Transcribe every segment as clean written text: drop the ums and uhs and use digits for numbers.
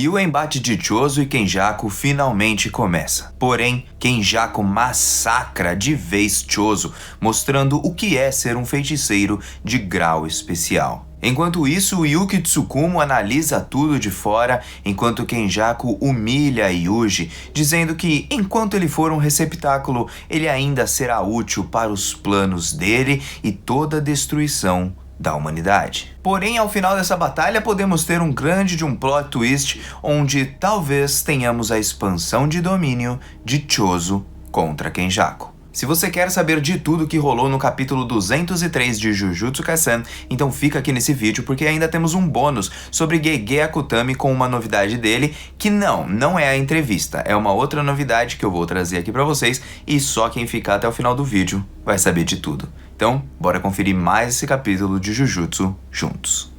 E o embate de Choso e Kenjaku finalmente começa. Porém, Kenjaku massacra de vez Choso, mostrando o que é ser um feiticeiro de grau especial. Enquanto isso, Yuki Tsukumo analisa tudo de fora, enquanto Kenjaku humilha Yuji, dizendo que enquanto ele for um receptáculo, ele ainda será útil para os planos dele e toda a destruição da humanidade. Porém, ao final dessa batalha, podemos ter um grande plot twist, onde talvez tenhamos a expansão de domínio de Choso contra Kenjaku. Se você quer saber de tudo que rolou no capítulo 203 de Jujutsu Kaisen, então fica aqui nesse vídeo porque ainda temos um bônus sobre Gege Akutami com uma novidade dele, que não é a entrevista, é uma outra novidade que eu vou trazer aqui pra vocês e só quem ficar até o final do vídeo vai saber de tudo. Então, bora conferir mais esse capítulo de Jujutsu juntos.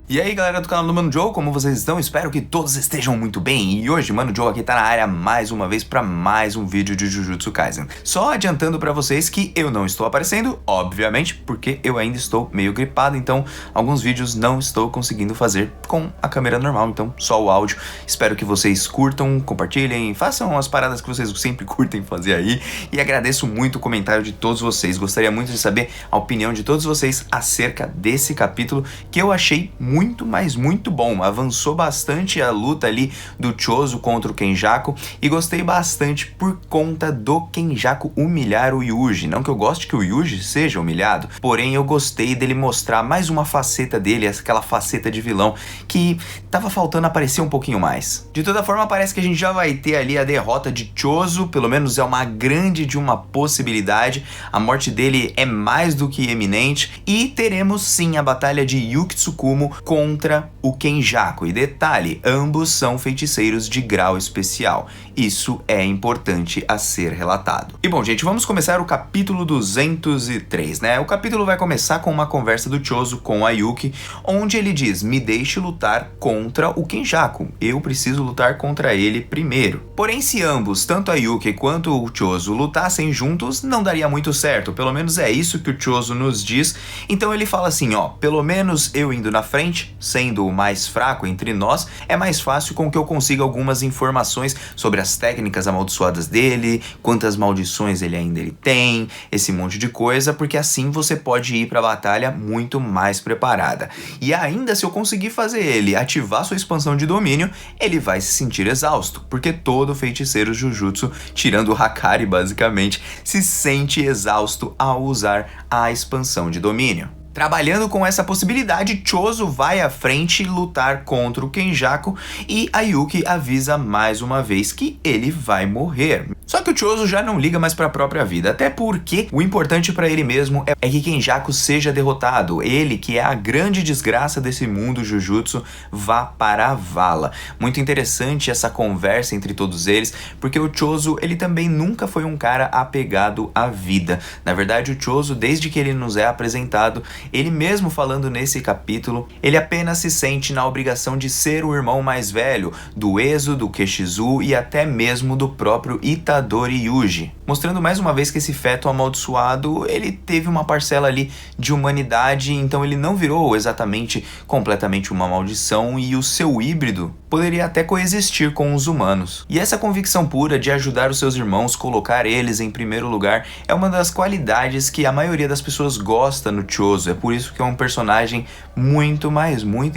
E aí galera do canal do Mano Joe, como vocês estão? Espero que todos estejam muito bem. E hoje Mano Joe aqui tá na área mais uma vez para mais um vídeo de Jujutsu Kaisen. Só adiantando para vocês que eu não estou aparecendo, obviamente, porque eu ainda estou meio gripado, então alguns vídeos não estou conseguindo fazer com a câmera normal, então só o áudio. Espero que vocês curtam, compartilhem, façam as paradas que vocês sempre curtem fazer aí. E agradeço muito o comentário de todos vocês. Gostaria muito de saber a opinião de todos vocês acerca desse capítulo, que eu achei muito bom. Avançou bastante a luta ali do Choso contra o Kenjaku e gostei bastante por conta do Kenjaku humilhar o Yuji. Não que eu goste que o Yuji seja humilhado, porém eu gostei dele mostrar mais uma faceta dele, aquela faceta de vilão que tava faltando aparecer um pouquinho mais. De toda forma, parece que a gente já vai ter ali a derrota de Choso, pelo menos é uma grande possibilidade. A morte dele é mais do que eminente e teremos sim a batalha de Yuki Tsukumo contra o Kenjaku. E detalhe, ambos são feiticeiros de grau especial. Isso é importante a ser relatado. E bom, gente, vamos começar o capítulo 203, né? O capítulo vai começar com uma conversa do Choso com a Yuki, onde ele diz: me deixe lutar contra o Kenjaku. Eu preciso lutar contra ele primeiro. Porém, se ambos, tanto a Yuki quanto o Choso, lutassem juntos, não daria muito certo. Pelo menos é isso que o Choso nos diz. Então ele fala assim, ó, pelo menos eu indo na frente, sendo o mais fraco entre nós, é mais fácil com que eu consiga algumas informações sobre as técnicas amaldiçoadas dele, quantas maldições ele ainda tem, esse monte de coisa, porque assim você pode ir pra batalha muito mais preparada. E ainda se eu conseguir fazer ele ativar sua expansão de domínio, ele vai se sentir exausto, porque todo feiticeiro Jujutsu, tirando o Hakari basicamente, se sente exausto ao usar a expansão de domínio. Trabalhando com essa possibilidade, Choso vai à frente lutar contra o Kenjaku e a Yuki avisa mais uma vez que ele vai morrer. Só que o Choso já não liga mais para a própria vida, até porque o importante para ele mesmo é que Kenjaku seja derrotado. Ele, que é a grande desgraça desse mundo Jujutsu, vá para a vala. Muito interessante essa conversa entre todos eles, porque o Choso, ele também nunca foi um cara apegado à vida. Na verdade, o Choso, desde que ele nos é apresentado, ele mesmo falando nesse capítulo, ele apenas se sente na obrigação de ser o irmão mais velho do Ezo, do Keshizu e até mesmo do próprio Itadori Yuji. Mostrando mais uma vez que esse feto amaldiçoado, ele teve uma parcela ali de humanidade, então ele não virou exatamente completamente uma maldição e o seu híbrido poderia até coexistir com os humanos. E essa convicção pura de ajudar os seus irmãos, colocar eles em primeiro lugar, é uma das qualidades que a maioria das pessoas gosta no Choso. É por isso que é um personagem muito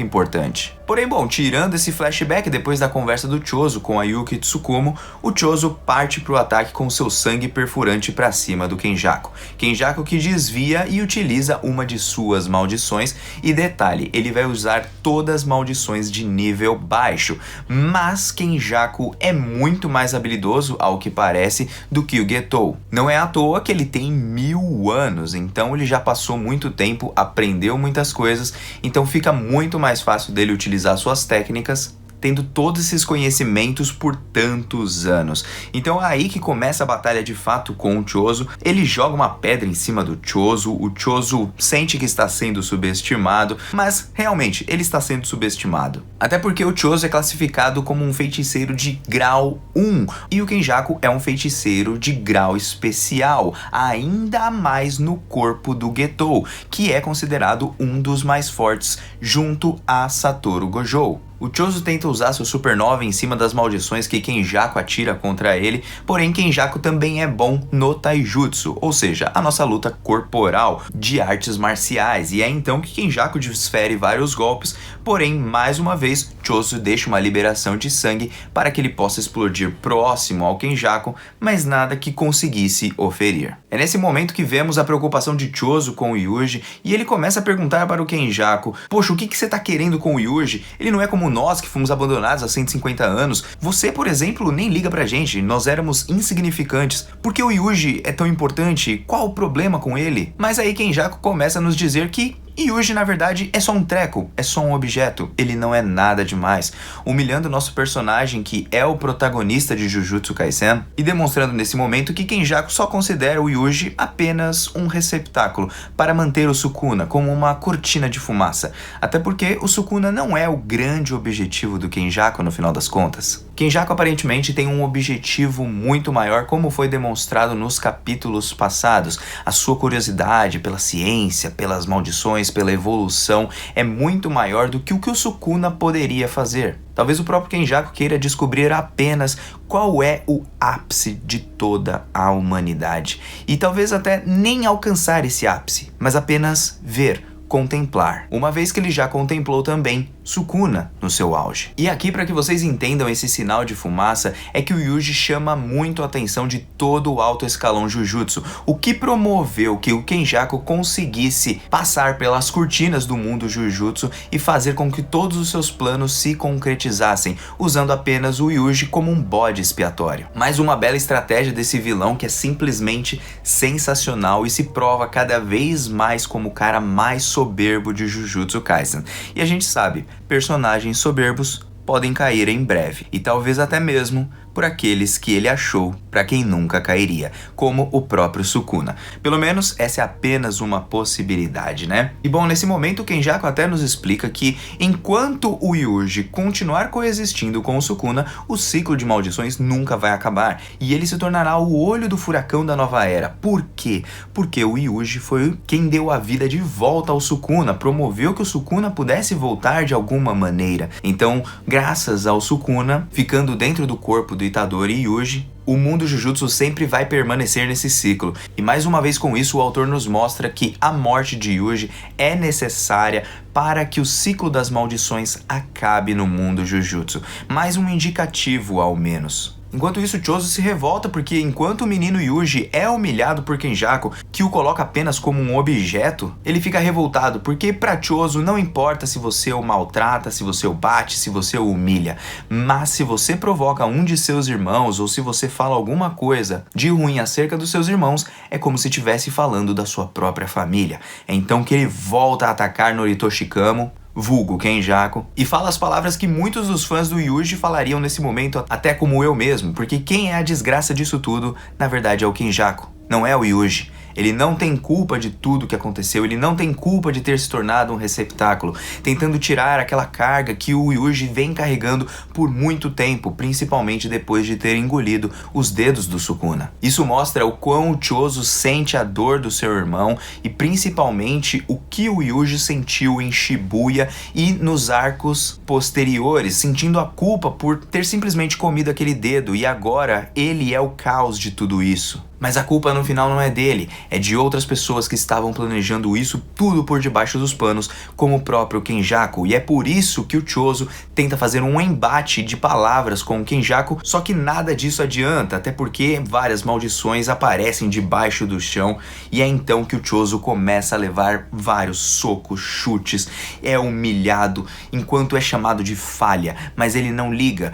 importante. Porém, bom, tirando esse flashback depois da conversa do Choso com a Yuki Tsukumo, o Choso parte pro ataque com seu sangue perfurante pra cima do Kenjaku. Kenjaku que desvia e utiliza uma de suas maldições, e detalhe, ele vai usar todas as maldições de nível baixo, mas Kenjaku é muito mais habilidoso, ao que parece, do que o Getou. Não é à toa que ele tem 1000 anos, então ele já passou muito tempo, aprendeu muitas coisas, então fica muito mais fácil dele utilizar suas técnicas, tendo todos esses conhecimentos por tantos anos. Então é aí que começa a batalha de fato com o Choso. Ele joga uma pedra em cima do Choso, o Choso sente que está sendo subestimado, mas realmente ele está sendo subestimado. Até porque o Choso é classificado como um feiticeiro de grau 1 e o Kenjaku é um feiticeiro de grau especial, ainda mais no corpo do Getou, que é considerado um dos mais fortes junto a Satoru Gojo. O Chozo tenta usar seu supernova em cima das maldições que Kenjaku atira contra ele, porém Kenjaku também é bom no taijutsu, ou seja, a nossa luta corporal de artes marciais, e é então que Kenjaku desfere vários golpes, porém, mais uma vez, Chozo deixa uma liberação de sangue para que ele possa explodir próximo ao Kenjaku, mas nada que conseguisse oferir. É nesse momento que vemos a preocupação de Chozo com o Yuji, e ele começa a perguntar para o Kenjaku: poxa, o que você tá querendo com o Yuji? Ele não é como nós que fomos abandonados há 150 anos. Você, por exemplo, nem liga pra gente, nós éramos insignificantes. Por que o Yuji é tão importante? Qual o problema com ele? Mas aí Kenjaku começa a nos dizer que Yuji, na verdade, é só um treco, é só um objeto, ele não é nada demais, humilhando nosso personagem que é o protagonista de Jujutsu Kaisen e demonstrando nesse momento que Kenjaku só considera o Yuji apenas um receptáculo para manter o Sukuna como uma cortina de fumaça, até porque o Sukuna não é o grande objetivo do Kenjaku no final das contas. Kenjaku aparentemente tem um objetivo muito maior, como foi demonstrado nos capítulos passados. A sua curiosidade pela ciência, pelas maldições, pela evolução é muito maior do que o Sukuna poderia fazer. Talvez o próprio Kenjaku queira descobrir apenas qual é o ápice de toda a humanidade. E talvez até nem alcançar esse ápice, mas apenas ver, contemplar, uma vez que ele já contemplou também Sukuna no seu auge. E aqui, para que vocês entendam esse sinal de fumaça, é que o Yuji chama muito a atenção de todo o alto escalão Jujutsu, o que promoveu que o Kenjaku conseguisse passar pelas cortinas do mundo Jujutsu e fazer com que todos os seus planos se concretizassem, usando apenas o Yuji como um bode expiatório. Mais uma bela estratégia desse vilão que é simplesmente sensacional e se prova cada vez mais como o cara mais soberbo de Jujutsu Kaisen. E a gente sabe, personagens soberbos podem cair em breve, e talvez até mesmo por aqueles que ele achou para quem nunca cairia, como o próprio Sukuna. Pelo menos essa é apenas uma possibilidade, né? E bom, nesse momento o Kenjaku até nos explica que enquanto o Yuji continuar coexistindo com o Sukuna, o ciclo de maldições nunca vai acabar, e ele se tornará o olho do furacão da nova era. Por quê? Porque o Yuji foi quem deu a vida de volta ao Sukuna, promoveu que o Sukuna pudesse voltar de alguma maneira. Então, graças ao Sukuna, ficando dentro do corpo do Itadori e Yuji, o mundo Jujutsu sempre vai permanecer nesse ciclo. E mais uma vez com isso, o autor nos mostra que a morte de Yuji é necessária para que o ciclo das maldições acabe no mundo Jujutsu. Mais um indicativo, ao menos. Enquanto isso, Chozo se revolta porque enquanto o menino Yuji é humilhado por Kenjaku, que o coloca apenas como um objeto, ele fica revoltado porque pra Chozo não importa se você o maltrata, se você o bate, se você o humilha, mas se você provoca um de seus irmãos ou se você fala alguma coisa de ruim acerca dos seus irmãos, é como se estivesse falando da sua própria família. É então que ele volta a atacar Norito Shikamo, vulgo Kenjaku, e fala as palavras que muitos dos fãs do Yuji falariam nesse momento, até como eu mesmo, porque quem é a desgraça disso tudo, na verdade é o Kenjaku, não é o Yuji. Ele não tem culpa de tudo que aconteceu, ele não tem culpa de ter se tornado um receptáculo, tentando tirar aquela carga que o Yuji vem carregando por muito tempo, principalmente depois de ter engolido os dedos do Sukuna. Isso mostra o quão o Chozo sente a dor do seu irmão e principalmente o que o Yuji sentiu em Shibuya e nos arcos posteriores, sentindo a culpa por ter simplesmente comido aquele dedo, e agora ele é o caos de tudo isso. Mas a culpa no final não é dele, é de outras pessoas que estavam planejando isso tudo por debaixo dos panos, como o próprio Kenjaku, e é por isso que o Chozo tenta fazer um embate de palavras com o Kenjaku, só que nada disso adianta, até porque várias maldições aparecem debaixo do chão, e é então que o Chozo começa a levar vários socos, chutes, é humilhado, enquanto é chamado de falha, mas ele não liga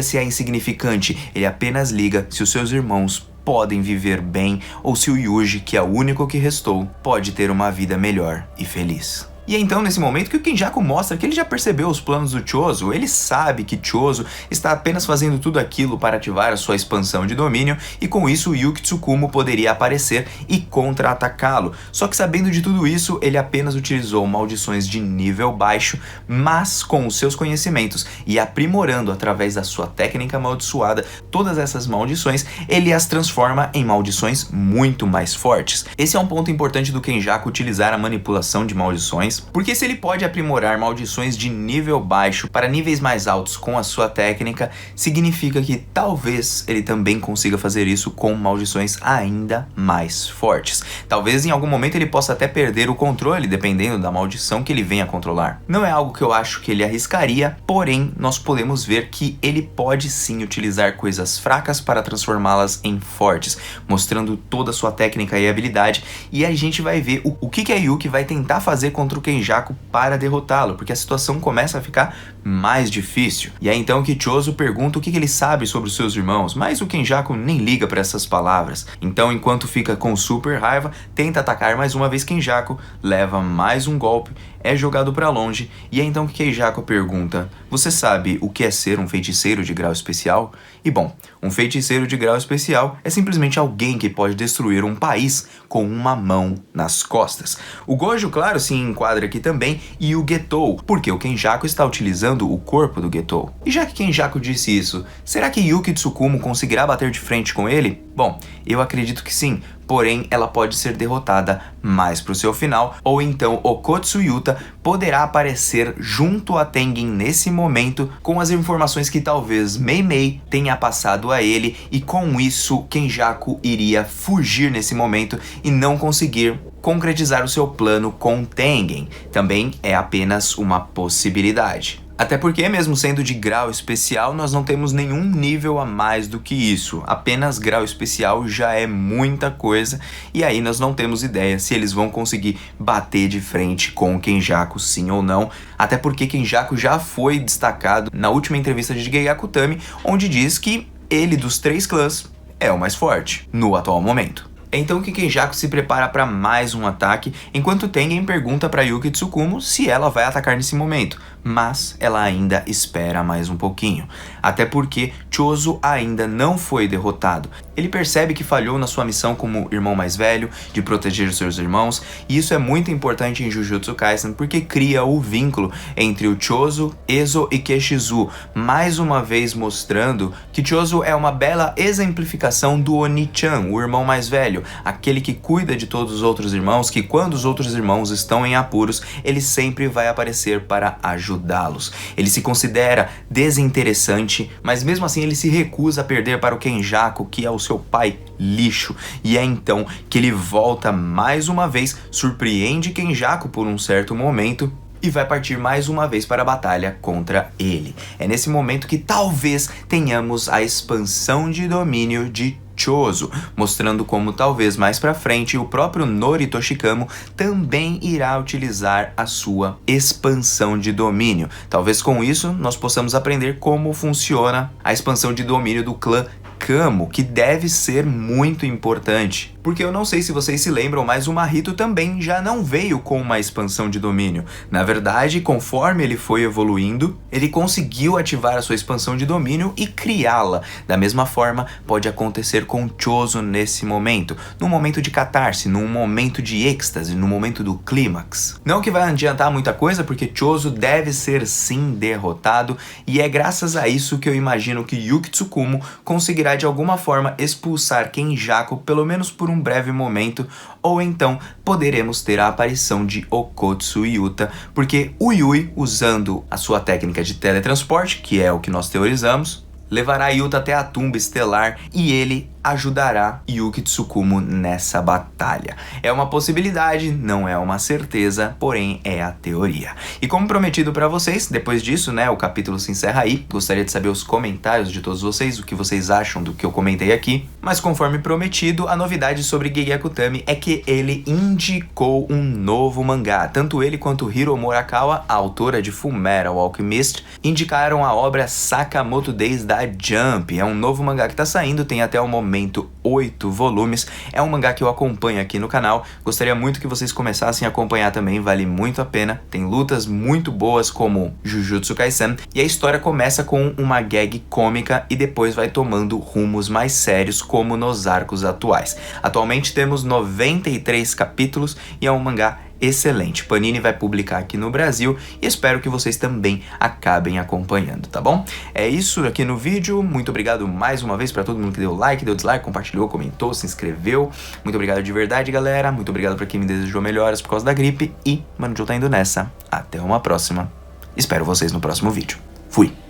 se é insignificante, ele apenas liga se os seus irmãos podem viver bem ou se o Yuji, que é o único que restou, pode ter uma vida melhor e feliz. E é então nesse momento que o Kenjaku mostra que ele já percebeu os planos do Chozo, ele sabe que Chozo está apenas fazendo tudo aquilo para ativar a sua expansão de domínio, e com isso o Yuki Tsukumo poderia aparecer e contra-atacá-lo. Só que sabendo de tudo isso, ele apenas utilizou maldições de nível baixo, mas com os seus conhecimentos e aprimorando através da sua técnica amaldiçoada todas essas maldições, ele as transforma em maldições muito mais fortes. Esse é um ponto importante do Kenjaku utilizar a manipulação de maldições, maldições. Porque se ele pode aprimorar maldições de nível baixo para níveis mais altos com a sua técnica, significa que talvez ele também consiga fazer isso com maldições ainda mais fortes. Talvez em algum momento ele possa até perder o controle, dependendo da maldição que ele venha a controlar. Não é algo que eu acho que ele arriscaria, porém nós podemos ver que ele pode sim utilizar coisas fracas para transformá-las em fortes, mostrando toda a sua técnica e habilidade, e a gente vai ver o que a Yuki vai tentar fazer contra o Kenjaku para derrotá-lo, porque a situação começa a ficar mais difícil. E é então que Chozo pergunta o que ele sabe sobre os seus irmãos, mas o Kenjaku nem liga para essas palavras. Então, enquanto fica com super raiva, tenta atacar mais uma vez Kenjaku, leva mais um golpe, é jogado para longe, e é então que Kenjaku pergunta: você sabe o que é ser um feiticeiro de grau especial? E bom, um feiticeiro de grau especial é simplesmente alguém que pode destruir um país com uma mão nas costas. O Gojo, claro, se enquadra aqui também, e o Getou, porque o Kenjaku está utilizando o corpo do Getou. E já que Kenjaku disse isso, será que Yuki Tsukumo conseguirá bater de frente com ele? Bom, eu acredito que sim, porém ela pode ser derrotada mais pro seu final, ou então Okotsu Yuta poderá aparecer junto a Tengen nesse momento com as informações que talvez Mei Mei tenha passado a ele, e com isso Kenjaku iria fugir nesse momento e não conseguir concretizar o seu plano com Tengen. Também é apenas uma possibilidade. Até porque, mesmo sendo de grau especial, nós não temos nenhum nível a mais do que isso. Apenas grau especial já é muita coisa, e aí nós não temos ideia se eles vão conseguir bater de frente com o Kenjaku sim ou não. Até porque Kenjaku já foi destacado na última entrevista de Gege Akutami, onde diz que ele dos 3 clãs é o mais forte no atual momento. Então que Kenjaku se prepara para mais um ataque, enquanto Tengen pergunta para Yuki Tsukumo se ela vai atacar nesse momento, mas ela ainda espera mais um pouquinho. Até porque Chozo ainda não foi derrotado. Ele percebe que falhou na sua missão como irmão mais velho, de proteger os seus irmãos, e isso é muito importante em Jujutsu Kaisen porque cria o vínculo entre o Chozo, Ezo e Keshizu, mais uma vez mostrando que Chozo é uma bela exemplificação do Oni-chan, o irmão mais velho, aquele que cuida de todos os outros irmãos, que quando os outros irmãos estão em apuros, ele sempre vai aparecer para ajudá-los. Ele se considera desinteressante, mas mesmo assim ele se recusa a perder para o Kenjaku, que é o seu pai lixo, e é então que ele volta mais uma vez, surpreende Kenjaku por um certo momento e vai partir mais uma vez para a batalha contra ele. É nesse momento que talvez tenhamos a expansão de domínio de Chozo, mostrando como talvez mais pra frente o próprio Norito Shikamo também irá utilizar a sua expansão de domínio. Talvez com isso nós possamos aprender como funciona a expansão de domínio do clã Kamo, que deve ser muito importante. Porque eu não sei se vocês se lembram, mas o Mahito também já não veio com uma expansão de domínio. Na verdade, conforme ele foi evoluindo, ele conseguiu ativar a sua expansão de domínio e criá-la. Da mesma forma, pode acontecer com Chozo nesse momento. Num momento de catarse, num momento de êxtase, no momento do clímax. Não que vai adiantar muita coisa, porque Chozo deve ser sim derrotado, e é graças a isso que eu imagino que Yuki Tsukumo conseguirá de alguma forma expulsar Kenjaku, pelo menos por um breve momento, ou então poderemos ter a aparição de Okotsu Yuta, porque o Yui, usando a sua técnica de teletransporte, que é o que nós teorizamos, levará Yuta até a tumba estelar e ele ajudará Yuki Tsukumo nessa batalha. É uma possibilidade, não é uma certeza, porém é a teoria. E como prometido para vocês, depois disso, né, o capítulo se encerra aí. Gostaria de saber os comentários de todos vocês, o que vocês acham do que eu comentei aqui. Mas conforme prometido, a novidade sobre Gege Akutami é que ele indicou um novo mangá. Tanto ele quanto Hiro Murakawa, a autora de Fullmetal Alchemist, indicaram a obra Sakamoto Days da Jump. É um novo mangá que tá saindo, tem até o momento 8 volumes, é um mangá que eu acompanho aqui no canal, gostaria muito que vocês começassem a acompanhar também, vale muito a pena, tem lutas muito boas como Jujutsu Kaisen, e a história começa com uma gag cômica e depois vai tomando rumos mais sérios como nos arcos atuais. Atualmente temos 93 capítulos e é um mangá excelente. Panini vai publicar aqui no Brasil e espero que vocês também acabem acompanhando, tá bom? É isso aqui no vídeo. Muito obrigado mais uma vez para todo mundo que deu like, deu dislike, compartilhou, comentou, se inscreveu. Muito obrigado de verdade, galera. Muito obrigado para quem me desejou melhoras por causa da gripe. E Mano Joe tá indo nessa. Até uma próxima. Espero vocês no próximo vídeo. Fui!